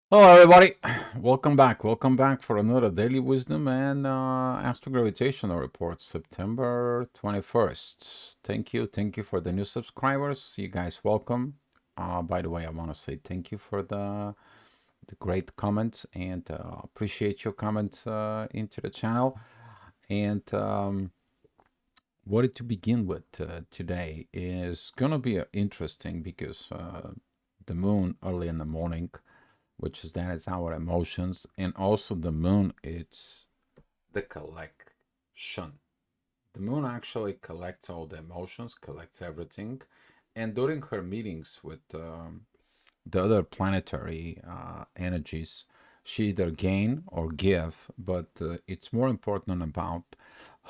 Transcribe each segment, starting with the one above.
Hello, everybody. Welcome back. Welcome back for another Daily Wisdom and Astro-Gravitational Report, September 21st. Thank you. Thank you for the new subscribers. You guys, welcome. By the way, I want to say thank you for the great comments and appreciate your comments into the channel. And what to begin with today is going to be interesting because the moon early in the morning, which is that is our emotions, and also the moon, it's the collection. The moon actually collects all the emotions, collects everything, and during her meetings with the other planetary energies, she either gain or give, but it's more important about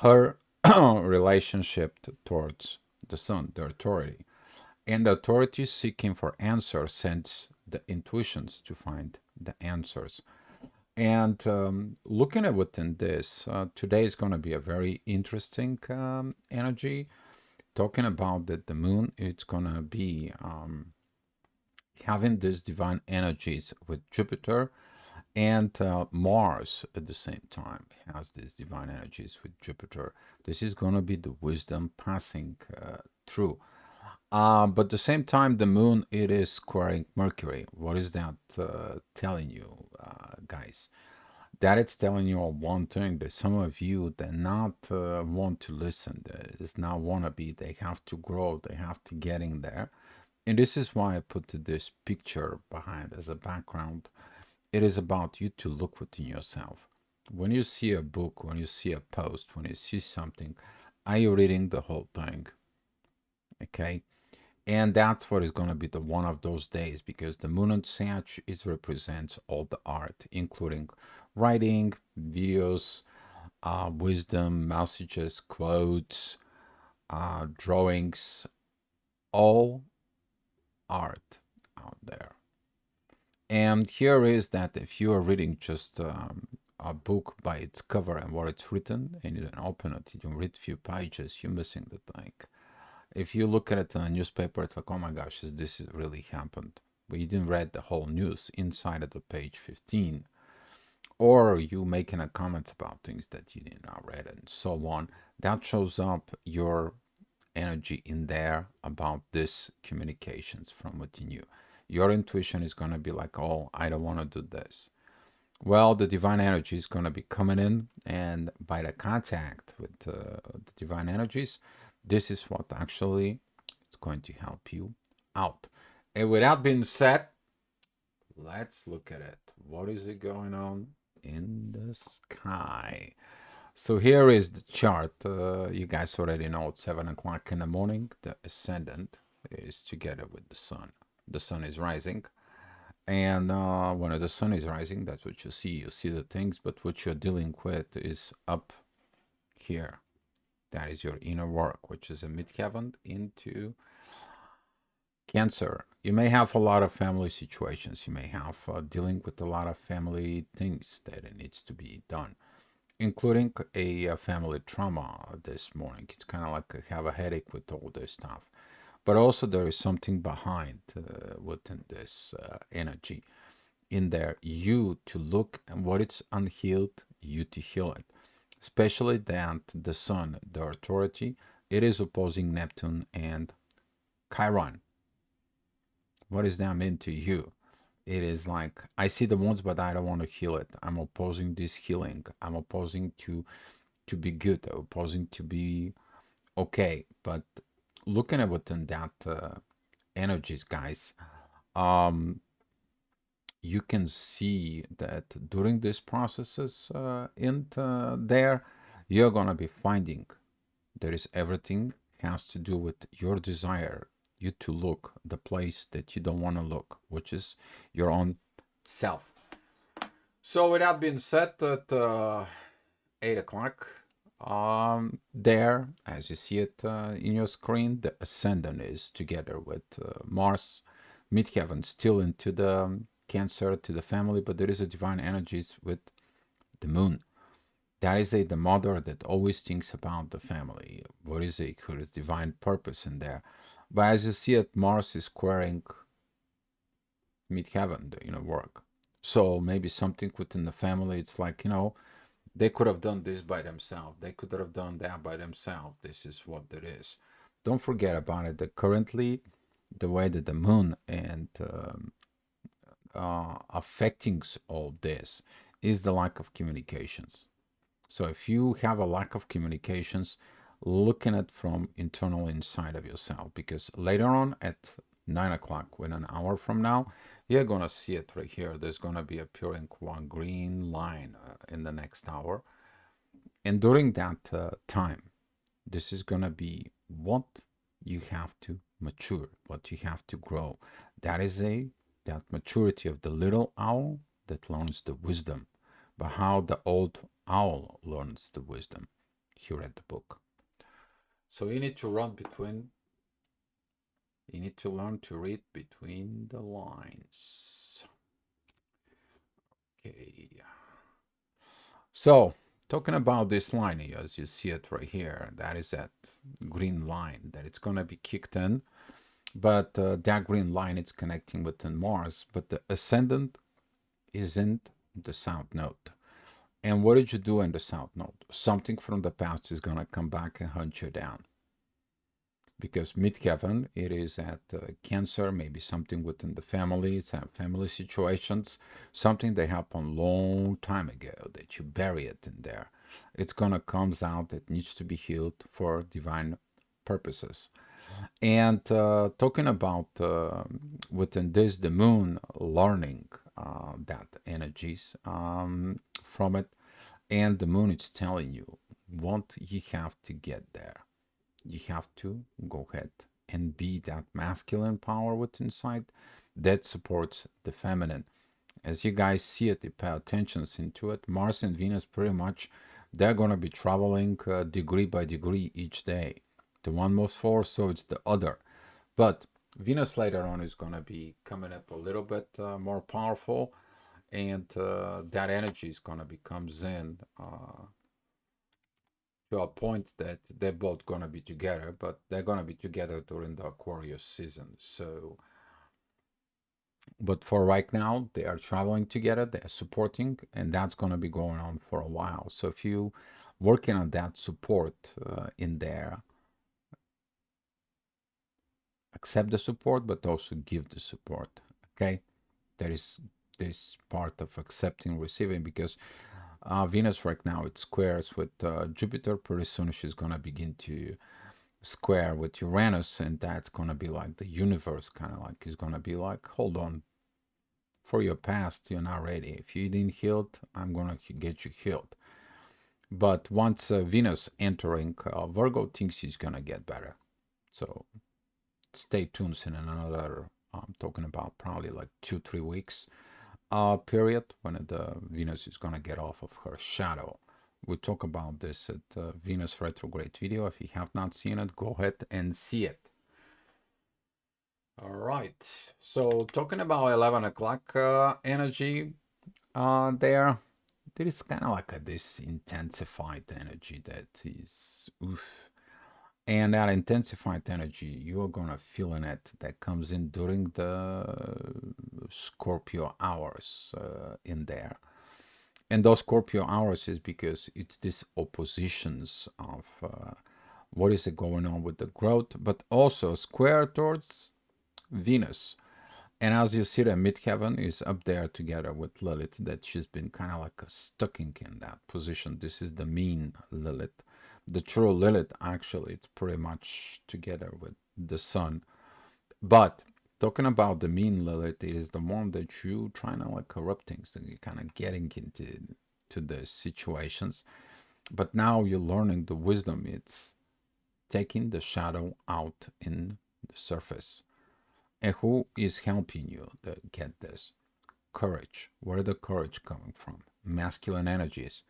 her relationship towards the sun, the authority. And the authority seeking for answers sends the intuitions to find the answers. And looking at within this, today is going to be a very interesting energy. Talking about that the moon, it's going to be having these divine energies with Jupiter and Mars at the same time has these divine energies with Jupiter. This is going to be the wisdom passing through. But at the same time, the moon, it is squaring Mercury. What is that telling you, guys? That it's telling you one thing that some of you that not want to listen, that is not want to be. They have to grow. They have to get in there. And this is why I put this picture behind as a background. It is about you to look within yourself. When you see a book, when you see a post, when you see something, are you reading the whole thing? Okay, and that's what is going to be the one of those days because the moon and Sag is represents all the art, including writing, videos, wisdom, messages, quotes, drawings, all art out there. And here is that if you are reading just a book by its cover and what it's written, and you don't open it, you don't read a few pages, you're missing the thing. If you look at it in a newspaper, it's like, oh my gosh, this is really happened. But you didn't read the whole news inside of the page 15. Or you making a comment about things that you did not read and so on. That shows up your energy in there about this communications from within you. Your intuition is going to be like, oh, I don't want to do this. Well, the divine energy is going to be coming in, and by the contact with the divine energies, this is what actually is going to help you out. And with that being said, let's look at it. What is it going on in the sky? So here is the chart. You guys already know it's 7 o'clock in the morning. The ascendant is together with the sun. The sun is rising. And when the sun is rising, that's what you see. You see the things, but what you're dealing with is up here. That is your inner work, which is a midheaven into Cancer. You may have a lot of family situations. You may have dealing with a lot of family things that it needs to be done, including a family trauma this morning. It's kind of like I have a headache with all this stuff. But also there is something behind within this energy in there. You to look and what it's unhealed, you to heal it. Especially that the sun, the authority, it is opposing Neptune and Chiron. What does that mean to you? It is like I see the wounds, but I don't want to heal it. I'm opposing this healing. I'm opposing to be good. I'm opposing to be okay. But looking at within that energies, guys, um, you can see that during these processes in there, you're gonna be finding there is everything has to do with your desire, you to look the place that you don't want to look, which is your own self. So with that being said, at 8 o'clock, there, as you see it in your screen, the ascendant is together with Mars, midheaven, still into the Cancer to the family, but there is a divine energies with the moon. That is the mother that always thinks about the family. What is it? Who is divine purpose in there? But as you see it, Mars is squaring midheaven, the inner work. So maybe something within the family, it's like, they could have done this by themselves. They could have done that by themselves. This is what it is. Don't forget about it that currently, the way that the moon and affecting all this is the lack of communications. So if you have a lack of communications, looking at from internal inside of yourself, because later on at 9 o'clock, when an hour from now, you're gonna see it right here. There's gonna be appearing one green line in the next hour, and during that time, this is gonna be what you have to mature, what you have to grow. That is that maturity of the little owl that learns the wisdom, but how the old owl learns the wisdom. Here at the book. So you need to run between. You need to learn to read between the lines. Okay. So talking about this line, as you see it right here, that is that green line that it's gonna be kicked in. But that green line it's connecting within Mars, but the ascendant isn't the south node. And what did you do in the south node? Something from the past is gonna come back and hunt you down. Because midheaven, it is at Cancer, maybe something within the family, it's at family situations, something that happened long time ago that you bury it in there. It's gonna comes out, it needs to be healed for divine purposes. And talking about within this, the moon learning that energies from it, and the moon is telling you what you have to get there. You have to go ahead and be that masculine power within inside that supports the feminine. As you guys see it, you pay attention into it. Mars and Venus pretty much they're gonna be traveling degree by degree each day. The one moves forward, so it's the other. But Venus later on is gonna be coming up a little bit more powerful, and that energy is gonna become Zen to a point that they're both gonna be together, but they're gonna be together during the Aquarius season. So, but for right now, they are traveling together, they're supporting, and that's gonna be going on for a while. So if you working on that support in there, accept the support, but also give the support. Okay, there is this part of accepting, receiving, because Venus right now it squares with Jupiter. Pretty soon she's gonna begin to square with Uranus, and that's gonna be like the universe, kind of like is gonna be like, hold on, for your past, you're not ready. If you didn't healed, I'm gonna get you healed. But once Venus entering Virgo, things is gonna get better. So stay tuned in another. I'm talking about probably like 2-3 weeks period when the Venus is gonna get off of her shadow. We talk about this at Venus retrograde video. If you have not seen it, go ahead and see it. All right. So talking about 11 o'clock energy there is kind of like this intensified energy that is oof. And that intensified energy, you're gonna feel in it that comes in during the Scorpio hours in there. And those Scorpio hours is because it's this oppositions of what is it going on with the growth, but also square towards Venus. And as you see, the midheaven is up there together with Lilith, that she's been kind of like stuck in that position. This is the mean Lilith. The true Lilith, actually, it's pretty much together with the sun. But talking about the mean Lilith, it is the one that you trying to like corrupt things, and you're kind of getting into the situations. But now you're learning the wisdom. It's taking the shadow out in the surface. And who is helping you to get this? Courage. Where the courage coming from? Masculine energies.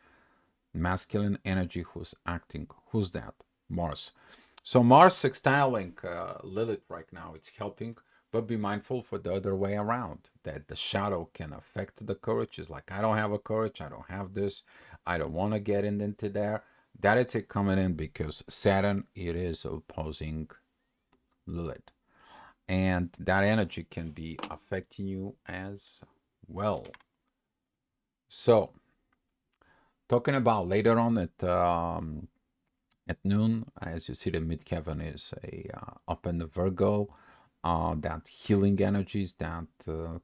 Masculine energy who's acting. Who's that? Mars. So Mars sextiling Lilith right now. It's helping, but be mindful for the other way around. That the shadow can affect the courage. It's like, I don't have a courage. I don't have this. I don't want to get into there. That is it coming in because Saturn, it is opposing Lilith. And that energy can be affecting you as well. So, talking about later on at noon, as you see, the midheaven is a up in the Virgo. That healing energies, that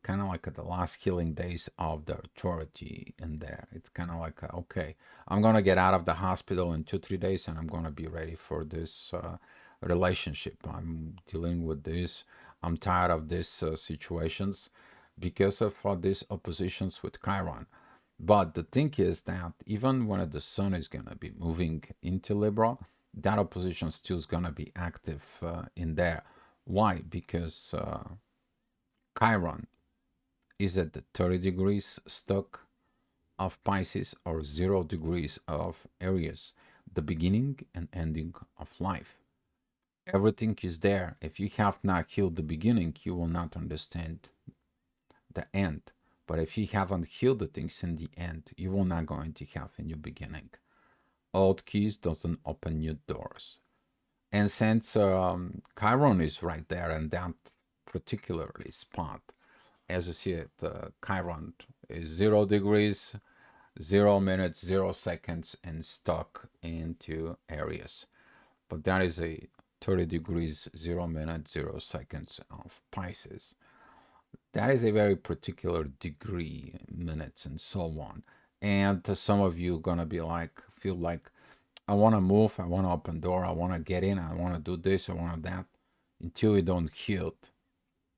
kind of like the last healing days of the authority in there. It's kind of like, okay, I'm gonna get out of the hospital in 2 3 days, and I'm gonna be ready for this relationship. I'm dealing with this. I'm tired of these situations because of these oppositions with Chiron. But the thing is that even when the sun is going to be moving into Libra, that opposition still is going to be active in there. Why? Because Chiron is at the 30 degrees stuck of Pisces or 0 degrees of Aries, the beginning and ending of life. Everything is there. If you have not healed the beginning, you will not understand the end. But if you haven't healed the things in the end, you will not going to have a new beginning. Old keys doesn't open new doors. And since Chiron is right there in that particularly spot, as you see it, Chiron is 0 degrees, 0 minutes, 0 seconds, and stuck into Aries. But that is a 30 degrees, 0 minutes, 0 seconds of Pisces. That is a very particular degree, minutes, and so on. And to some of you gonna be like, feel like, I want to move, I want to open door, I want to get in, I want to do this, I want to that. Until you don't heal it,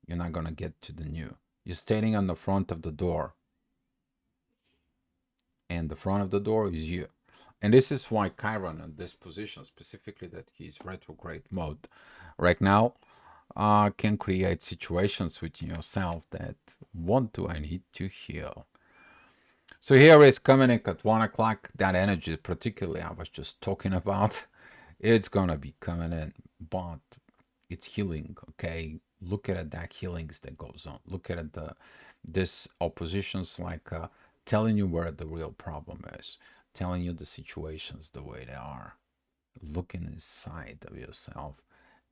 you're not gonna get to the new. You're standing on the front of the door, and the front of the door is you. And this is why Chiron in this position, specifically that he's retrograde mode right now, can create situations within yourself that, what do I need to heal? So here is coming in at 1 o'clock. That energy, particularly, I was just talking about, it's gonna be coming in, but it's healing. Okay, look at that healings that goes on. Look at the this oppositions, like telling you where the real problem is, telling you the situations the way they are, looking inside of yourself,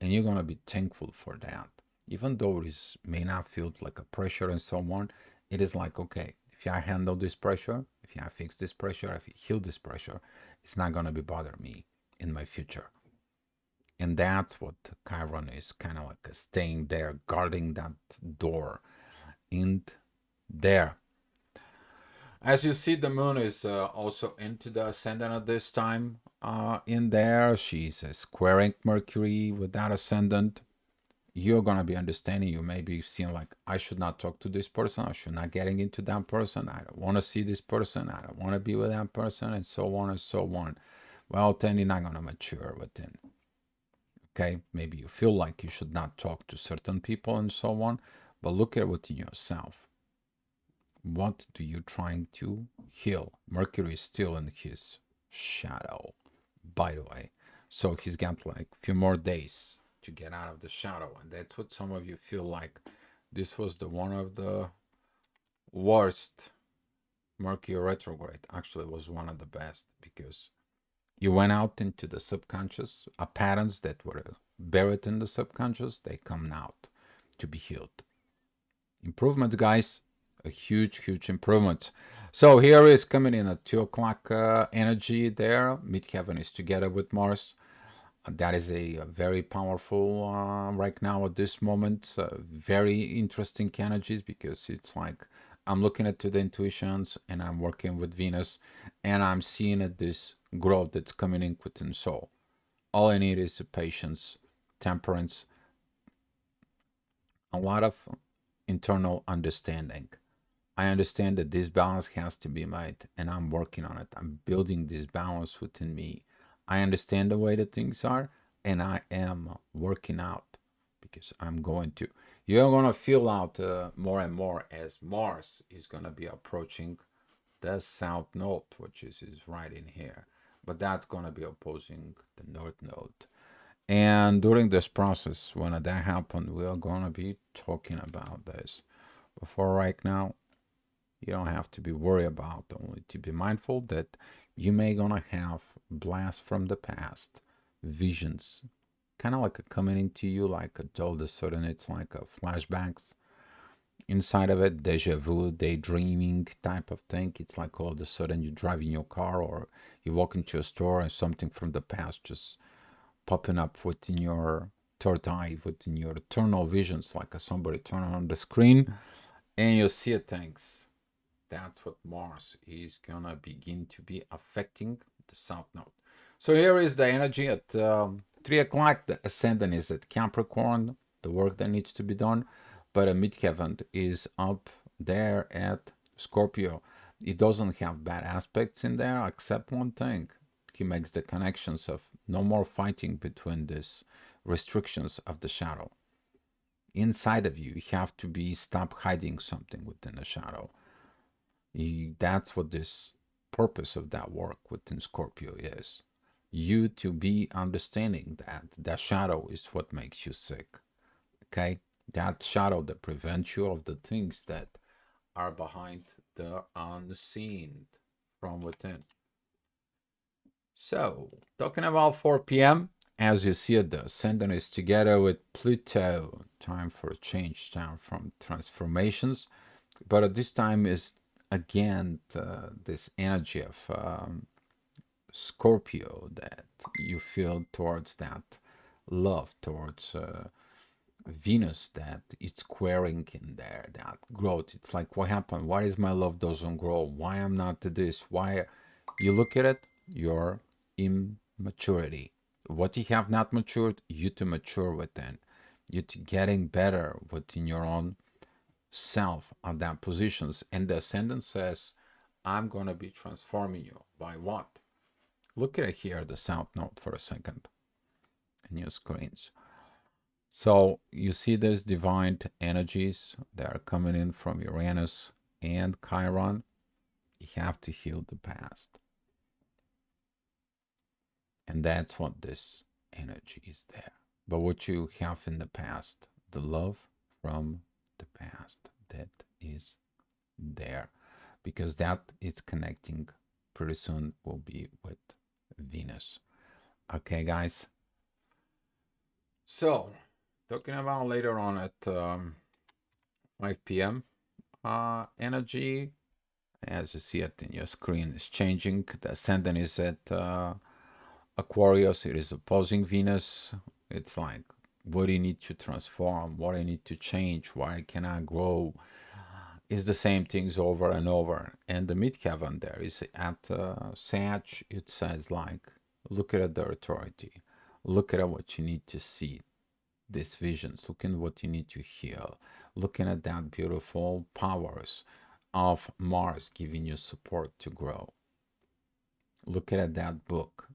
and you're gonna be thankful for that. Even though it is, may not feel like a pressure and so on, it is like, okay, if I handle this pressure, if I fix this pressure, if I heal this pressure, it's not gonna be bother me in my future. And that's what Chiron is, kind of like staying there, guarding that door in there. As you see, the moon is also into the ascendant at this time. In there, she's squaring Mercury with that ascendant. You're gonna be understanding. You may be seeing like, I should not talk to this person. I should not getting into that person. I don't want to see this person. I don't want to be with that person, and so on and so on. Well, then you're not gonna mature within. Okay, maybe you feel like you should not talk to certain people and so on, but look at within yourself. What do you trying to heal? Mercury is still in his shadow, by the way. So he's got like a few more days to get out of the shadow. And that's what some of you feel like this was the one of the worst Mercury retrograde. Actually, it was one of the best because you went out into the subconscious, patterns that were buried in the subconscious, they come out to be healed. Improvements, guys. A huge, huge improvement. So here is coming in at 2 o'clock energy there. Midheaven is together with Mars. That is a very powerful right now at this moment. Very interesting energies because it's like I'm looking at the intuitions and I'm working with Venus and I'm seeing at this growth that's coming in within soul. All I need is patience, temperance, a lot of internal understanding. I understand that this balance has to be made, and I'm working on it. I'm building this balance within me. I understand the way that things are, and I am working out because I'm going to. You're going to feel out more and more as Mars is going to be approaching the south node, which is right in here. But that's going to be opposing the north node. And during this process, when that happens, we are going to be talking about this. But for right now, you don't have to be worried about, only to be mindful that you may gonna have blasts from the past, visions, kind of like coming into you like a all of a sudden it's like a flashbacks, Inside of it, deja vu, daydreaming type of thing. It's like all of a sudden you drive in your car or you walk into a store and something from the past just popping up within your third eye, within your eternal visions, like somebody turn on the screen and you see things. That's what Mars is gonna begin to be affecting the South Node. So here is the energy at 3 o'clock. The ascendant is at Capricorn, the work that needs to be done, but a midheaven is up there at Scorpio. It doesn't have bad aspects in there, except one thing. He makes the connections of no more fighting between these restrictions of the shadow. Inside of you, you have to be stop hiding something within the shadow. That's what this purpose of that work within Scorpio is. You to be understanding that that shadow is what makes you sick. Okay? That shadow that prevents you of the things that are behind the unseen from within. So, talking about 4 p.m., as you see it, the ascendant is together with Pluto. Time for a change, time from transformations. But at this time is again this energy of Scorpio that you feel towards that love, towards Venus that it's squaring in there, that growth. It's like, what happened? Why is my love doesn't grow? Why I'm not to this? Why? You look at it, your immaturity. What you have not matured, you to mature within. You to getting better within your own self on that positions. And the ascendant says, I'm going to be transforming you. By what? Look at here, the South Node for a second in your screens. So you see these divine energies that are coming in from Uranus and Chiron. You have to heal the past. And that's what this energy is there. But what you have in the past, the love from the past, that is there. Because that is connecting pretty soon will be with Venus. Okay, guys. So, talking about later on at 5 p.m. Energy, as you see it in your screen, is changing. The ascendant is at Aquarius. It is opposing Venus. It's like, what do you need to transform? What do you need to change? Why can I grow? Is the same things over and over. And the midheaven there is at Sag. It says like, look at the authority. Look at what you need to see. These visions. Look at what you need to heal. Looking at that beautiful powers of Mars giving you support to grow. Look at that book.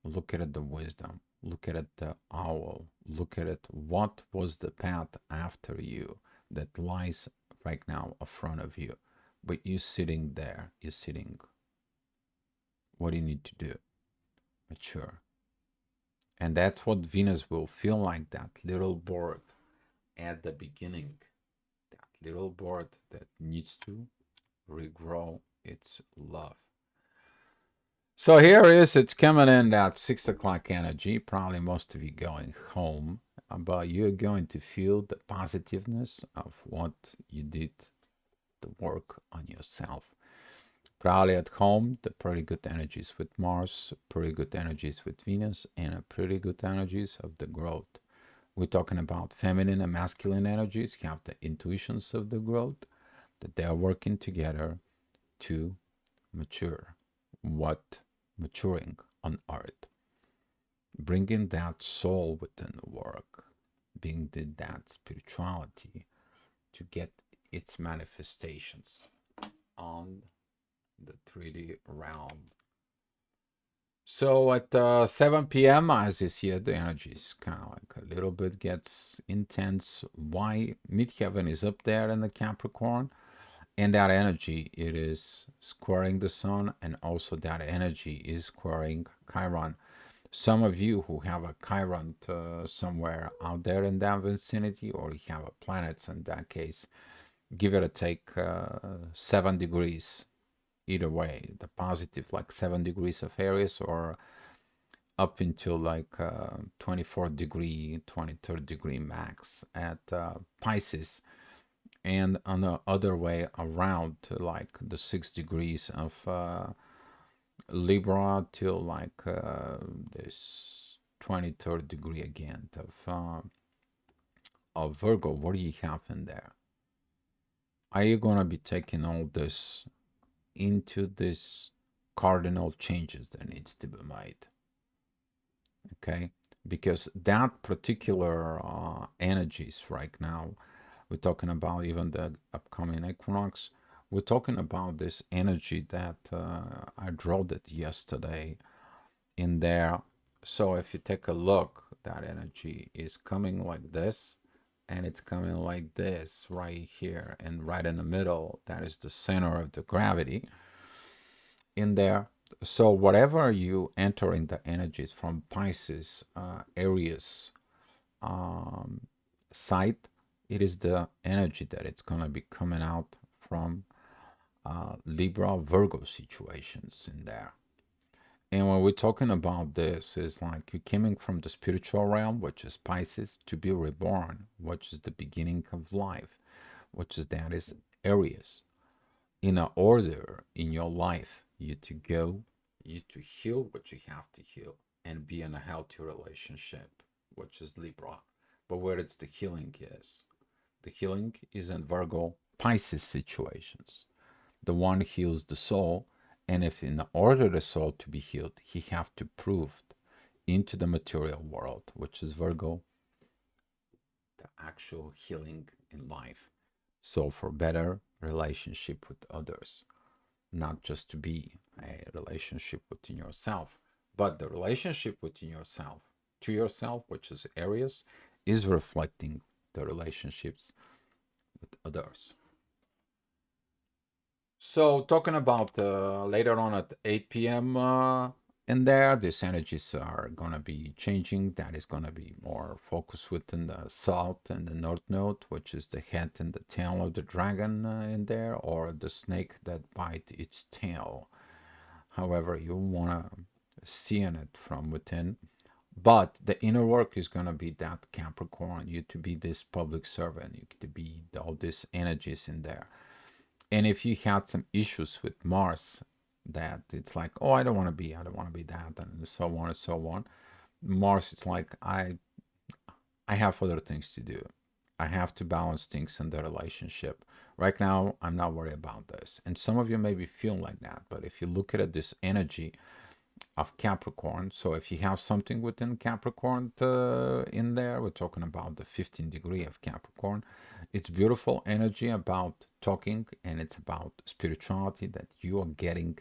Look at the wisdom. Look at the owl. Look at it. What was the path after you that lies right now in front of you? But you sitting there. You're sitting. What do you need to do? Mature. And that's what Venus will feel like, that little bird at the beginning. That little bird that needs to regrow its love. So here is, it's coming in that 6 o'clock energy. Probably most of you going home, but you're going to feel the positiveness of what you did, the work on yourself. Probably at home, the pretty good energies with Mars, pretty good energies with Venus, and a pretty good energies of the growth. We're talking about feminine and masculine energies. You have the intuitions of the growth, that they are working together to mature. What maturing on earth? Bringing that soul within the work, being that spirituality to get its manifestations on the 3D realm. So at 7 p.m., as you see, the energy is kind of like a little bit gets intense. Why? Midheaven is up there in the Capricorn, and that energy, it is squaring the sun, and also that energy is squaring Chiron. Some of you who have a Chiron somewhere out there in that vicinity, or you have a planet in that case, give it a take 7 degrees either way, the positive like 7 degrees of Aries, or up until like 24 degree, 23rd degree max at Pisces. and on the other way around to like the 6 degrees of Libra till like this 23rd degree again of Virgo. What do you have in there? Are you gonna be taking all this into this cardinal changes that needs to be made? Okay, because that particular energies right now, we're talking about even the upcoming equinox. We're talking about this energy that I drew it yesterday in there. So if you take a look, that energy is coming like this, and it's coming like this right here, and right in the middle, that is the center of the gravity in there. So whatever you enter in the energies from Pisces, Aries, site, it is the energy that it's gonna be coming out from Libra, Virgo situations in there. And when we're talking about this, is like you're coming from the spiritual realm, which is Pisces, to be reborn, which is the beginning of life, which is that is Aries. In an order in your life, you to go, you to heal what you have to heal, and be in a healthy relationship, which is Libra. But where it's the healing is, the healing is in Virgo, Pisces situations. The one heals the soul, and if in order the soul to be healed, he have to prove into the material world, which is Virgo, the actual healing in life. So for better relationship with others, not just to be a relationship within yourself, but the relationship within yourself to yourself, which is Aries, is reflecting the relationships with others. So talking about later on at 8 p.m. In there, these energies are gonna be changing. That is gonna be more focused within the south and the north node, which is the head and the tail of the dragon in there, or the snake that bite its tail. However, you wanna see in it from within. But the inner work is gonna be that Capricorn. You to be this public servant. You to be all these energies in there. And if you had some issues with Mars, that it's like, oh, I don't want to be that, and so on and so on. Mars, it's like I have other things to do. I have to balance things in the relationship. Right now, I'm not worried about this. And some of you may be feeling like that, but if you look at this energy of Capricorn. So if you have something within Capricorn in there, we're talking about the 15th degree of Capricorn. It's beautiful energy about talking, and it's about spirituality that you are getting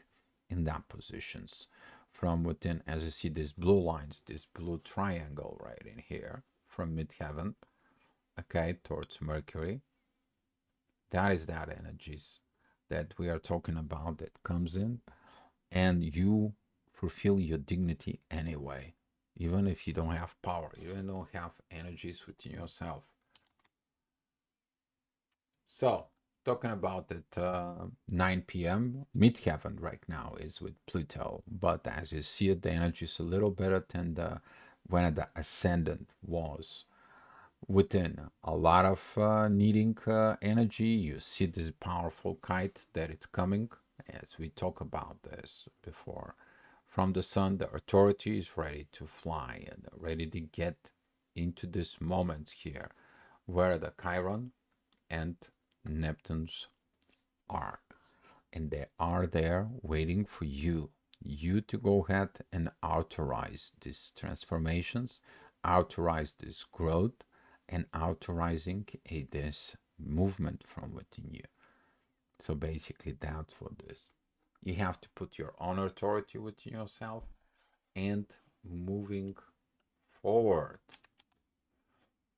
in that positions from within. As you see these blue lines, this blue triangle right in here from midheaven, okay, towards Mercury. That is that energies that we are talking about that comes in, and you fulfill your dignity anyway, even if you don't have power, you don't have energies within yourself. So, talking about it, 9 p.m. midheaven right now is with Pluto, but as you see it, the energy is a little better than when the ascendant was within a lot of needing energy. You see this powerful kite that it's coming, as we talk about this before. From the sun, the authority is ready to fly and ready to get into this moment here where the Chiron and Neptune's are. And they are there waiting for you to go ahead and authorize these transformations, authorize this growth, and authorizing this movement from within you. So basically, that's what this. You have to put your own authority within yourself and moving forward.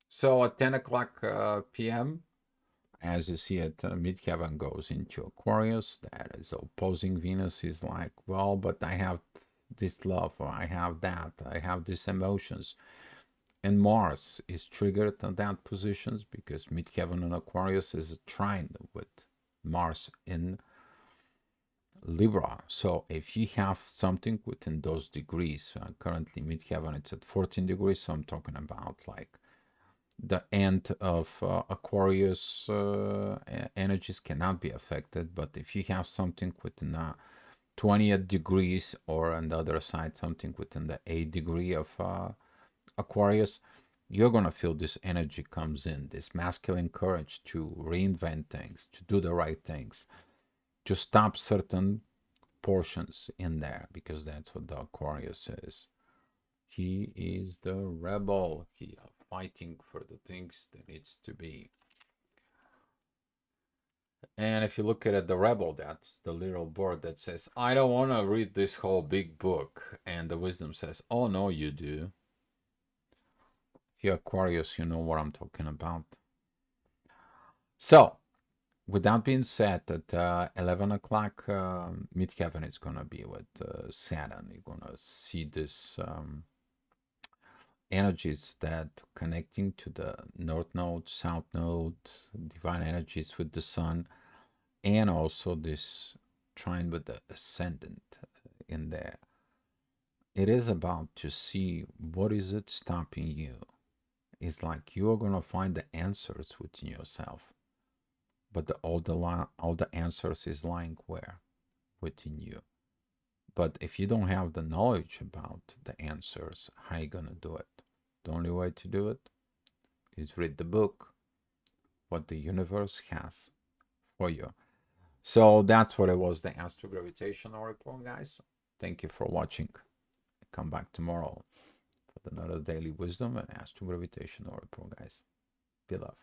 So at 10 o'clock p.m., as you see it, midheaven goes into Aquarius. That is opposing Venus. Is like, well, but I have this love, or I have that, I have these emotions. And Mars is triggered on that positions because midheaven in Aquarius is a trine with Mars in Libra. So if you have something within those degrees, currently midheaven it's at 14 degrees. So I'm talking about like The end of Aquarius energies cannot be affected, but if you have something within 20th degrees, or on the other side something within the 8th degree of Aquarius, you're going to feel this energy comes in, this masculine courage to reinvent things, to do the right things, to stop certain portions in there, because that's what the Aquarius is. He is the rebel. He is fighting for the things that needs to be. And if you look at it, the rebel, that's the little bird that says, I don't want to read this whole big book. And the wisdom says, oh, no, you do. Here, Aquarius, you know what I'm talking about. So, with that being said, at 11 o'clock, midheaven is going to be with Saturn. You're going to see this energies that connecting to the North Node, South Node, divine energies with the Sun, and also this trine with the Ascendant in there. It is about to see what is it stopping you. It's like you are going to find the answers within yourself, but all the answers is lying where? Within you. But if you don't have the knowledge about the answers, how are you going to do it? The only way to do it is read the book, what the universe has for you. So that's what it was, the Astro-Gravitational report, guys. Thank you for watching. Come back tomorrow for another daily wisdom and Astro-Gravitational report, guys. Be love.